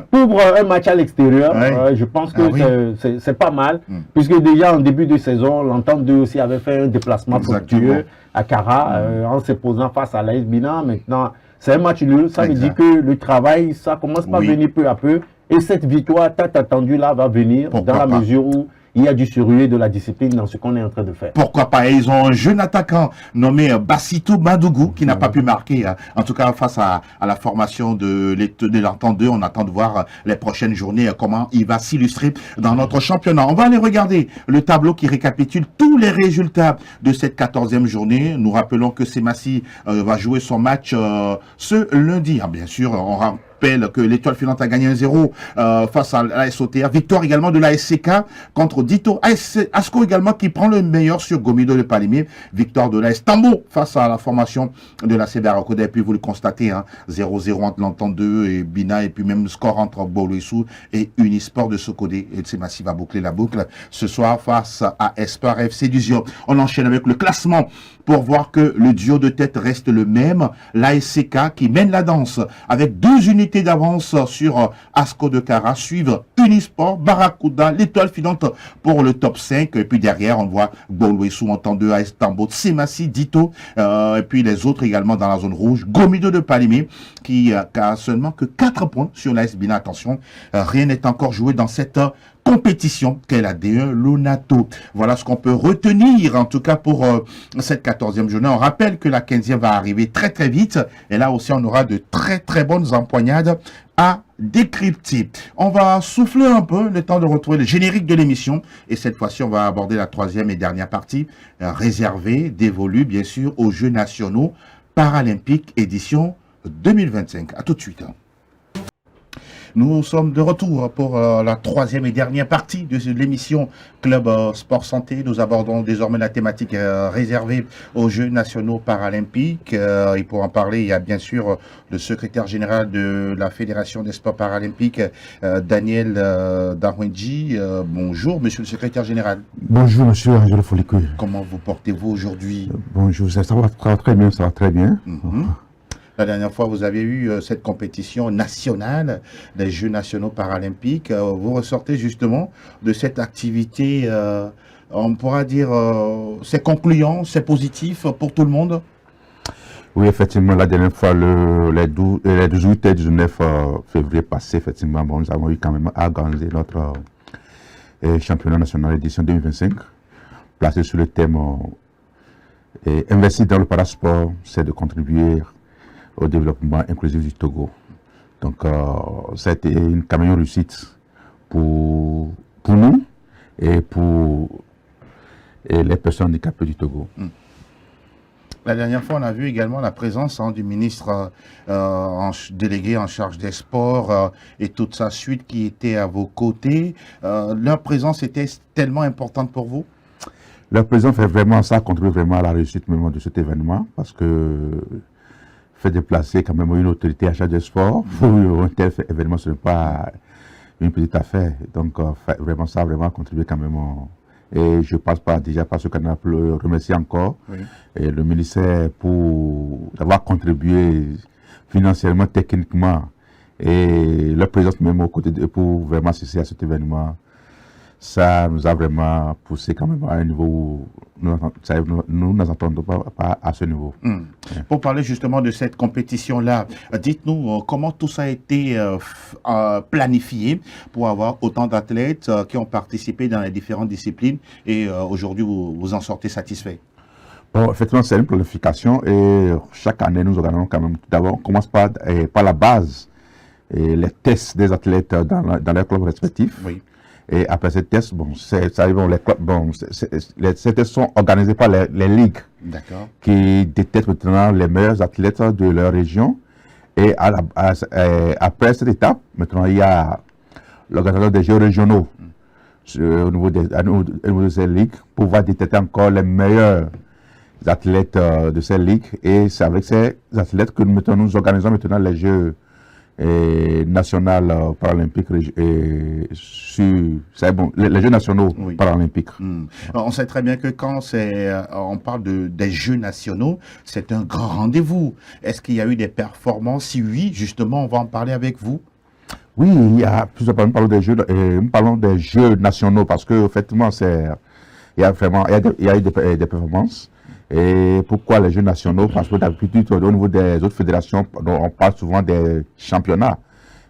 pour un match à l'extérieur, je pense que c'est pas mal, puisque déjà en début de saison, l'Entente 2 aussi avait fait un déplacement fructueux à Kara, en se posant face à l'AS Bina. Maintenant, c'est un match nul. Ça veut dire que le travail, ça commence par venir peu à peu. Et cette victoire tant attendue là va venir dans la mesure où il y a du surveiller de la discipline dans ce qu'on est en train de faire. Pourquoi pas? Ils ont un jeune attaquant nommé Bassito Madougou qui n'a pas pu marquer. En tout cas, face à la formation de l'Entente 2, on attend de voir les prochaines journées comment il va s'illustrer dans notre championnat. On va aller regarder le tableau qui récapitule tous les résultats de cette 14e journée. Nous rappelons que Semassi va jouer son match ce lundi. Bien sûr, on rappelle que l'Étoile Filante a gagné 1-0 face à l'AS OTA. Victoire également de l'ASCK contre Dito. Asco également qui prend le meilleur sur Gomido de Palimier. Victoire de l'AS Tambo face à la formation de la Barracuda. Et puis vous le constatez, 0-0 entre l'Entente 2 et Bina. Et puis même score entre Bolweso et Unisport de Socodé. Et Semassi va boucler la boucle ce soir face à Espoir FC du Zio. On enchaîne avec le classement pour voir que le duo de tête reste le même. L'ASCK qui mène la danse avec 2 unités d'avance sur Asco de Kara, suivre Unisport, Barracuda, l'Étoile Filante pour le top 5. Et puis derrière, on voit Bolweso en temps 2, AS Tambo, Semassi, Dito, et puis les autres également dans la zone rouge. Gomido de Palimier qui a seulement que 4 points sur l'AS Bina. Attention, rien n'est encore joué dans cette compétition qu'est la D1 Lonato. Voilà ce qu'on peut retenir en tout cas pour cette 14e journée. On rappelle que la 15e va arriver très très vite et là aussi on aura de très bonnes empoignades à décrypter. On va souffler un peu le temps de retrouver le générique de l'émission et cette fois-ci on va aborder la 3e et dernière partie réservée, dévolue bien sûr aux Jeux nationaux paralympiques édition 2025. À tout de suite. Nous sommes de retour pour la 3e et dernière partie de l'émission Club Sport Santé. Nous abordons désormais la thématique réservée aux Jeux nationaux paralympiques. Et pour en parler, il y a bien sûr le secrétaire général de la Fédération des sports paralympiques, Daniel Darwenji. Bonjour, monsieur le secrétaire général. Bonjour, monsieur Angelo Folicou. Comment vous portez-vous aujourd'hui? Bonjour, ça va très bien, ça va très bien. La dernière fois, vous avez eu cette compétition nationale des Jeux nationaux paralympiques. Vous ressortez justement de cette activité, on pourra dire, c'est concluant, c'est positif pour tout le monde? Oui, effectivement, la dernière fois, les 18 et 19 février passé, effectivement, nous avons eu quand même à organiser notre championnat national édition 2025, placé sur le thème investir dans le parasport, c'est de contribuer au développement inclusif du Togo. Donc, ça a été quand même une réussite pour nous et pour les personnes handicapées du Togo. La dernière fois, on a vu également la présence du ministre délégué en charge des sports et toute sa suite qui était à vos côtés. Leur présence était tellement importante pour vous? Leur présence fait vraiment ça, contribue vraiment à la réussite même de cet événement parce que fait déplacer quand même une autorité à charge de sport pour un tel événement, ce n'est pas une petite affaire. Donc, vraiment, ça a vraiment contribué quand même. Et je passe déjà par ce canal pour le remercier encore. Oui. Et le ministère pour d'avoir contribué financièrement, techniquement, et leur présence même aux côtés pour vraiment assister à cet événement. Ça nous a vraiment poussé quand même à un niveau où nous n'attendons pas à ce niveau. Pour parler justement de cette compétition-là, dites-nous comment tout ça a été planifié pour avoir autant d'athlètes qui ont participé dans les différentes disciplines et aujourd'hui vous en sortez satisfait. Bon, effectivement, c'est une planification et chaque année nous organisons quand même. D'abord, on commence par la base, et les tests des athlètes dans leurs clubs respectifs. Oui. Et après ces tests, ces tests sont organisés par les ligues qui détectent maintenant les meilleurs athlètes de leur région. Et après cette étape, maintenant, il y a l'organisateur des jeux régionaux au niveau de ces ligues pour pouvoir détecter encore les meilleurs athlètes de ces ligues. Et c'est avec ces athlètes que nous organisons maintenant les jeux national paralympique les jeux nationaux paralympiques. On sait très bien que quand on parle des jeux nationaux, c'est un grand rendez-vous. Est-ce qu'il y a eu des performances? Si oui, justement, on va en parler avec vous. Oui, il y a plusieurs parlons des jeux nationaux parce que effectivement il y a eu des performances. Et pourquoi les jeux nationaux? Parce que d'habitude, au niveau des autres fédérations, on parle souvent des championnats,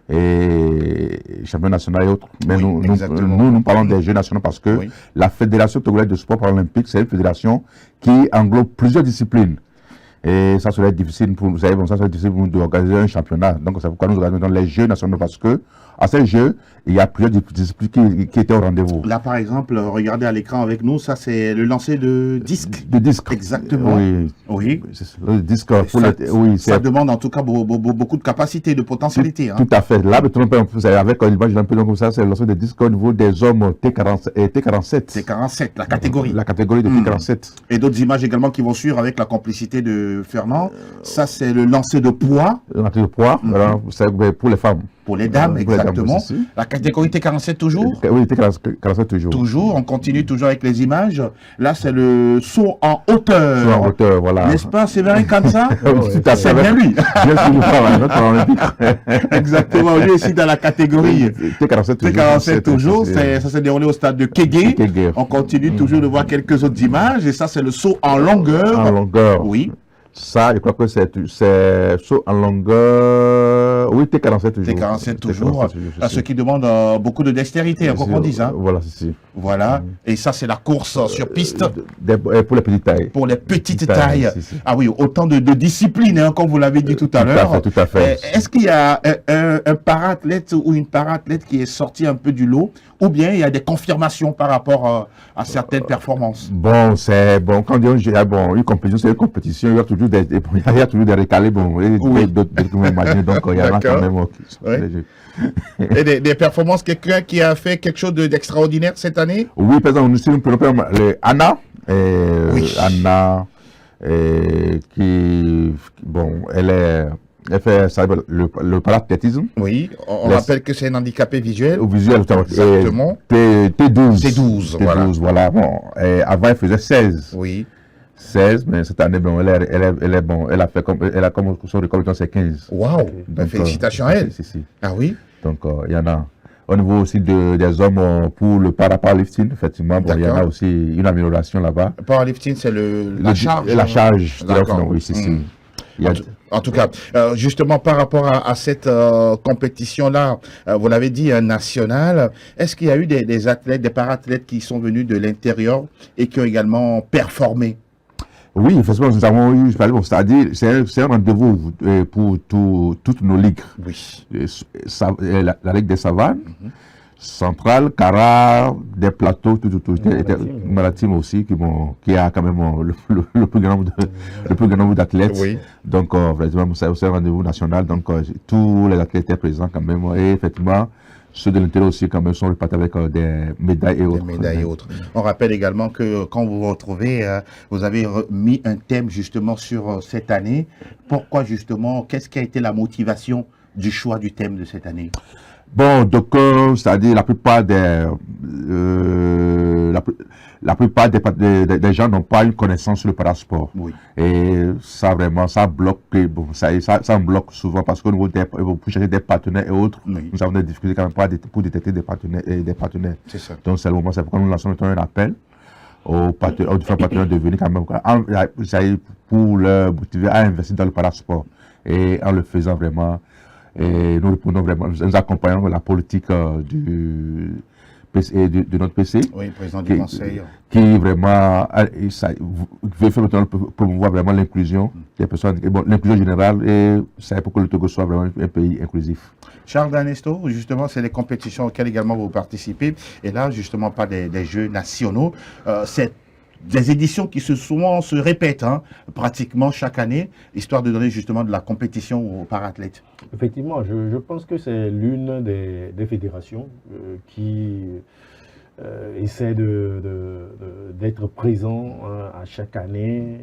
et championnats nationaux et autres. Mais nous parlons des jeux nationaux parce que la Fédération togolaise de sport paralympique, c'est une fédération qui englobe plusieurs disciplines. Et ça serait difficile pour nous d'organiser un championnat. Donc c'est pourquoi nous organisons les jeux nationaux parce que à ces jeux, il y a plusieurs disciplines qui étaient au rendez-vous. Là, par exemple, regardez à l'écran avec nous, ça c'est le lancer de disque. De disque. Exactement. Oui. Le disque. Ça demande en tout cas beaucoup de capacité, de potentialité. Tout à fait. Là, vous avez avec l'image d'un peu comme ça, c'est le lancer de disque au niveau des hommes T47. T47, la catégorie. La catégorie de T47. Et d'autres images également qui vont suivre avec la complicité de Fernand. Ça, c'est le lancer de poids. Le lancer de poids, voilà, c'est pour les femmes. Pour les dames, exactement. La catégorie T47 toujours? Oui, T47 toujours. Toujours, on continue toujours avec les images. Là, c'est le saut en hauteur. Saut en hauteur, voilà. N'est-ce pas, Séverin Kansa? C'est bien lui. Bien exactement, lui aussi dans la catégorie T47 toujours. Ça s'est déroulé au stade de Kégué. On continue toujours de voir quelques autres images. Et ça, c'est le saut en longueur. En longueur. Oui. Ça, je crois que c'est saut en longueur. Oui, T47 toujours. T47 toujours. Ce qui demande beaucoup de dextérité, quoi qu'on dise. Voilà, c'est. Voilà. Et ça, c'est la course sur piste. Pour les petites tailles. Pour les petites tailles. Ah oui, autant de disciplines, comme vous l'avez dit tout à l'heure. Tout à fait. Est-ce qu'il y a un para-athlète ou une para-athlète qui est sorti un peu du lot, ou bien il y a des confirmations par rapport à certaines performances? Bon, quand on dit une compétition, c'est une compétition, il y a toujours des recalés, donc il y en a quand même. Et des performances, quelqu'un qui a fait quelque chose d'extraordinaire cette année? Oui, par exemple, nous sommes Anna. Anna, qui, elle fait le parathlétisme. Oui, on rappelle que c'est un handicapé visuel. Visuel, exactement. T12, voilà. Bon, avant, elle faisait 16. Oui. 16, mais cette année, elle a comme son record, c'est 15. Waouh, félicitations à elle. Ah oui. Donc, il y en a. Au niveau aussi des hommes pour le powerlifting, effectivement, il y en a aussi une amélioration là-bas. Le powerlifting, c'est la charge. La charge. D'accord. Oui, c'est En tout cas, justement par rapport à cette compétition-là, vous l'avez dit, nationale, est-ce qu'il y a eu des athlètes, des para-athlètes qui sont venus de l'intérieur et qui ont également performé? Oui, effectivement, nous avons eu, c'est-à-dire, c'est un rendez-vous pour toutes nos ligues. Oui. La Ligue des Savanes, Centrale, Cara, des plateaux, Maritime aussi, qui a quand même le plus grand nombre d'athlètes. Oui. Donc, effectivement, c'est un rendez-vous national, donc tous les athlètes étaient présents quand même. Et effectivement, ceux de l'intérieur aussi quand même sont repartis avec des médailles et autres. Des médailles et autres. On rappelle également que quand vous vous retrouvez, vous avez mis un thème justement sur cette année. Pourquoi justement, qu'est-ce qui a été la motivation du choix du thème de cette année? Bon, donc, c'est-à-dire la plupart des gens n'ont pas une connaissance sur le parasport. Oui. Et ça vraiment, ça bloque, bon, ça bloque souvent parce qu'au niveau pour chercher des partenaires et autres, Oui. nous avons des difficultés quand même pour détecter des partenaires. C'est ça. Donc c'est le moment, c'est pourquoi nous lançons un appel aux différents partenaires de venir quand même pour leur motiver à investir dans le parasport. Et en le faisant vraiment, et nous répondons vraiment, nous accompagnons la politique de notre PC. Oui, président du conseil. Qui vraiment veut faire autant promouvoir vraiment l'inclusion des personnes, bon, l'inclusion générale, et c'est pour que le Togo soit vraiment un pays inclusif. Charles Danesto, justement, c'est les compétitions auxquelles également vous participez. Et là, justement, pas des Jeux nationaux. C'est des éditions qui souvent se répètent, hein, pratiquement chaque année, histoire de donner justement de la compétition aux parathlètes. Effectivement, je pense que c'est l'une des fédérations qui essaie d'être présent à chaque année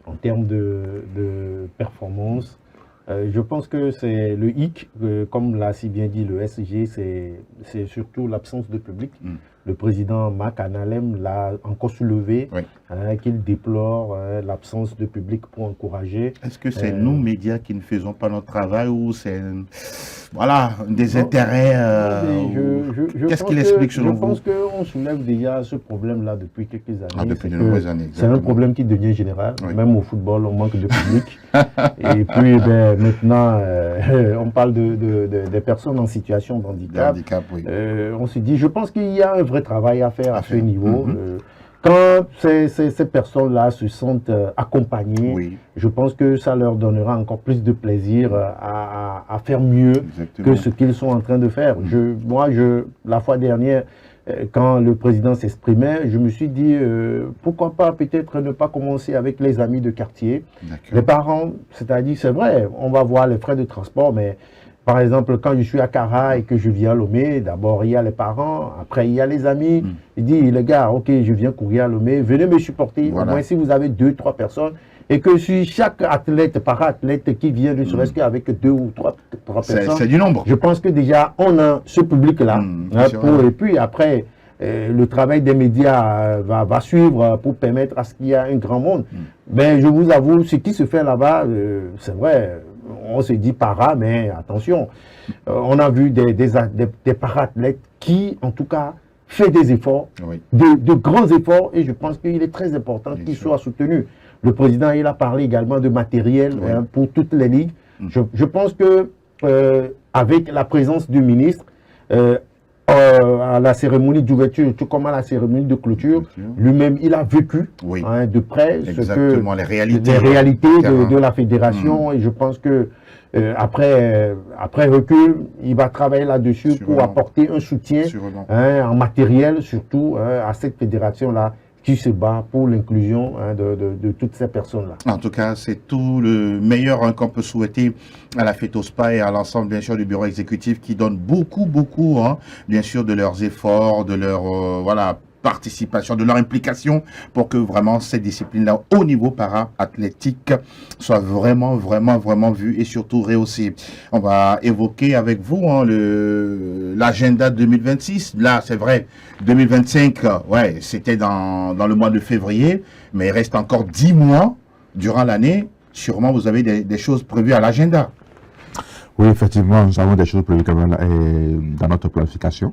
en termes de performance. Je pense que c'est le hic, comme l'a si bien dit le SG, c'est surtout l'absence de public. Le président Mac Analem l'a encore soulevé, Oui. Qu'il déplore l'absence de public pour encourager. Est-ce que c'est nous, médias, qui ne faisons pas notre travail ou c'est voilà, des intérêts qu'est-ce qu'il explique selon vous? Je pense qu'on soulève déjà ce problème-là depuis quelques années. Ah, depuis de nombreuses années. C'est un problème qui devient général. Oui. Même au football, on manque de public. Et puis maintenant, on parle des personnes en situation de handicap. Oui. On se dit, je pense qu'il y a un vrai travail à faire à ce niveau. Quand ces personnes-là se sentent accompagnées, Oui. je pense que ça leur donnera encore plus de plaisir à faire mieux Exactement. que ce qu'ils sont en train de faire. La fois dernière, quand le président s'exprimait, je me suis dit, pourquoi pas peut-être ne pas commencer avec les amis de quartier. Les parents, c'est-à-dire, c'est vrai, on va voir les frais de transport, mais par exemple, quand je suis à Cara et que je viens à Lomé, d'abord il y a les parents, après il y a les amis. Il dit, les gars, ok, je viens courir à Lomé, venez me supporter. Voilà. Au moins si vous avez 2-3 personnes, et que si chaque athlète, para-athlète qui vient, ne serait-ce qu'avec 2 ou 3 personnes, c'est du nombre. je pense que déjà on a ce public-là. Et puis après, le travail des médias va suivre pour permettre à ce qu'il y ait un grand monde. Mais je vous avoue, ce qui se fait là-bas, c'est vrai. On se dit para, mais attention, on a vu des para-athlètes qui, en tout cas, fait des efforts, Oui. de grands efforts, et je pense qu'il est très important qu'ils soient soutenus. Le président, il a parlé également de matériel pour toutes les ligues. Je pense que avec la présence du ministre, à la cérémonie d'ouverture, tout comme à la cérémonie de clôture, lui-même, il a vécu de près les réalités, de la fédération, et je pense que après recul, il va travailler là-dessus pour apporter un soutien en matériel, surtout à cette fédération-là qui se bat pour l'inclusion de toutes ces personnes-là. En tout cas, c'est tout le meilleur qu'on peut souhaiter à la FETOSPA et à l'ensemble, bien sûr, du bureau exécutif qui donne beaucoup, bien sûr, de leurs efforts, de leur participation, de leur implication pour que vraiment ces disciplines-là au niveau para-athlétique soient vraiment vues et surtout rehaussées. On va évoquer avec vous l'agenda 2026. Là, c'est vrai, 2025, c'était dans le mois de février, mais il reste encore 10 mois durant l'année. Sûrement, vous avez des choses prévues à l'agenda. Oui, effectivement, nous avons des choses prévues quand même dans notre planification.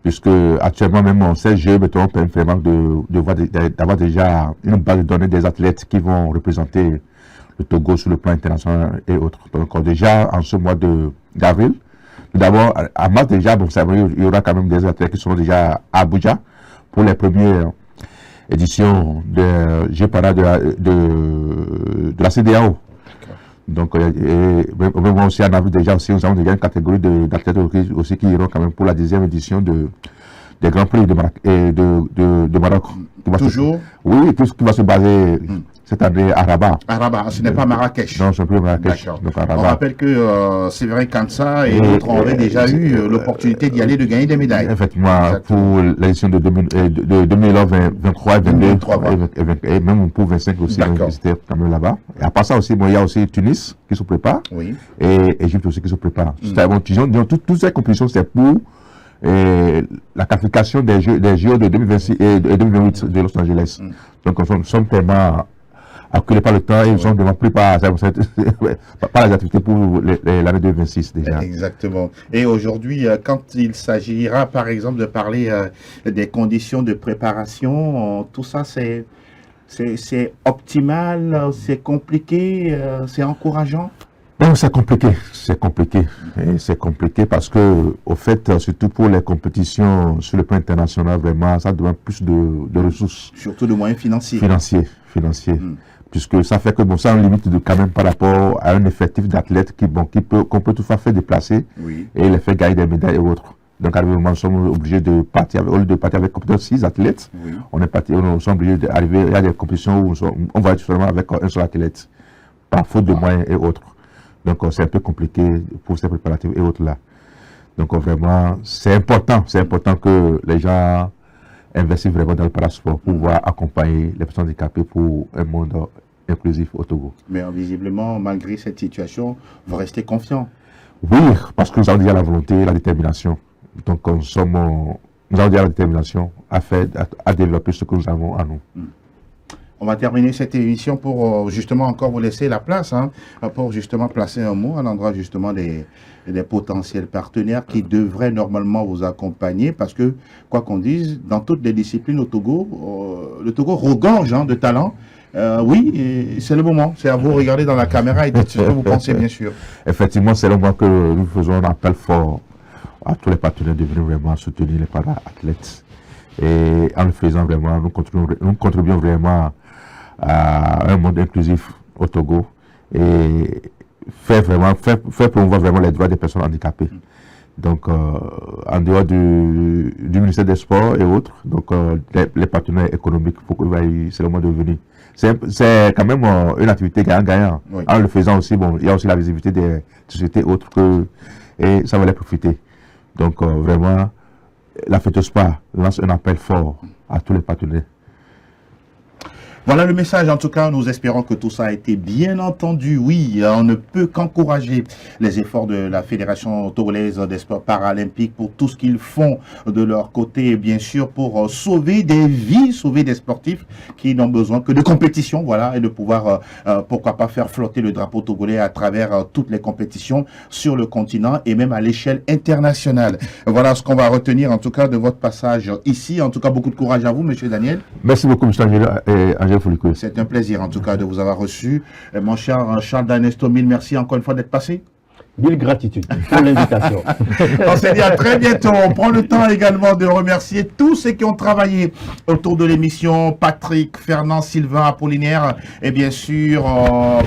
Puisque actuellement même on sait, me permet vraiment d'avoir déjà une base de données des athlètes qui vont représenter le Togo sur le plan international et autres. Donc déjà en ce mois d'avril, d'abord à mars déjà, il y aura quand même des athlètes qui seront déjà à Abuja pour les premières éditions de Jeux de la CEDEAO. Donc, même aussi en avril déjà, nous avons déjà une catégorie d'athlètes aussi qui iront quand même pour la 10e édition des Grands Prix de Maroc. Toujours Oui, tout ce qui va se baser cette année à Rabat. à Rabat, ce n'est pas Marrakech. Non, c'est plus Marrakech. D'accord. Donc à On Rabat. rappelle que Séverin Kansa et d'autres avaient déjà eu l'opportunité d'y aller, de gagner des médailles. Effectivement, Exactement. pour l'édition de 2023, 22 et même pour 25 aussi, D'accord. donc c'était quand même là-bas. Et à part ça aussi, bon, il y a aussi Tunis qui se prépare Oui. et Égypte aussi qui se prépare. Bon, disons, toutes ces compétitions, c'est pour la qualification des Jeux de 2026 et 2028 de Los Angeles. Donc nous sommes tellement acculés par le temps et nous sommes vraiment pris par les activités pour l'année 2026 déjà. Exactement. Et aujourd'hui, quand il s'agira, par exemple, de parler des conditions de préparation, tout ça, c'est optimal, c'est compliqué, c'est encourageant? Non, c'est compliqué, c'est compliqué. Et c'est compliqué parce que, au fait, surtout pour les compétitions sur le plan international, vraiment, ça demande plus de ressources. Surtout de moyens financiers. Financiers. Puisque ça fait que, bon, ça, on limite quand même par rapport à un effectif d'athlètes qu'on peut toutefois faire déplacer Oui. et les faire gagner des médailles et autres. Donc, à un moment, nous sommes obligés de partir, au lieu de partir avec 6 athlètes, Oui. nous sommes obligés d'arriver, il y a des compétitions où on va être seulement avec un seul athlète, par faute de moyens et autres. Donc, c'est un peu compliqué pour ces préparatifs et autres là. Donc, vraiment, c'est important que les gens investissent vraiment dans le parasport pour pouvoir accompagner les personnes handicapées pour un monde inclusif au Togo. Mais visiblement, malgré cette situation, vous restez confiant. Oui, parce que nous avons déjà la volonté et la détermination. Donc, nous avons déjà la détermination à développer ce que nous avons à nous. On va terminer cette émission pour justement encore vous laisser la place, pour justement placer un mot à l'endroit justement des potentiels partenaires qui devraient normalement vous accompagner parce que, quoi qu'on dise, dans toutes les disciplines au Togo, le Togo regorge de talent. Oui, c'est le moment. C'est à vous de regarder dans la caméra et dites ce que vous pensez, bien sûr. Effectivement, c'est le moment que nous faisons un appel fort à tous les partenaires de venir vraiment soutenir les para-athlètes. Et en le faisant vraiment, nous contribuons vraiment à un monde inclusif au Togo et faire promouvoir vraiment les droits des personnes handicapées. Donc, en dehors du ministère des Sports et autres, donc les partenaires économiques, c'est le moment de venir. C'est quand même une activité gagnant-gagnant. Oui. En le faisant aussi, bon, il y a aussi la visibilité des sociétés autres et ça va les profiter. Donc, vraiment, la FETOSPA lance un appel fort à tous les partenaires. Voilà le message. En tout cas, nous espérons que tout ça a été bien entendu. Oui, on ne peut qu'encourager les efforts de la Fédération togolaise des sports paralympiques pour tout ce qu'ils font de leur côté, et bien sûr, pour sauver des vies, sauver des sportifs qui n'ont besoin que de compétition, voilà, et de pouvoir, pourquoi pas, faire flotter le drapeau togolais à travers toutes les compétitions sur le continent et même à l'échelle internationale. Voilà ce qu'on va retenir, en tout cas, de votre passage ici. En tout cas, beaucoup de courage à vous, Monsieur Daniel. Merci beaucoup, M. Angèle Foulikou. C'est un plaisir, en tout cas, de vous avoir reçu. Mon cher Charles Danesto, mille merci encore une fois d'être passé. Mille gratitudes pour l'invitation. On se dit à très bientôt. On prend le temps également de remercier tous ceux qui ont travaillé autour de l'émission. Patrick, Fernand, Sylvain, Apollinaire et bien sûr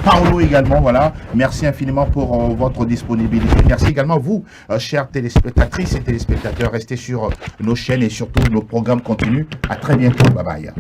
Paolo également. Voilà. Merci infiniment pour votre disponibilité. Merci également à vous, chères téléspectatrices et téléspectateurs. Restez sur nos chaînes et surtout nos programmes continus. À très bientôt. Bye bye.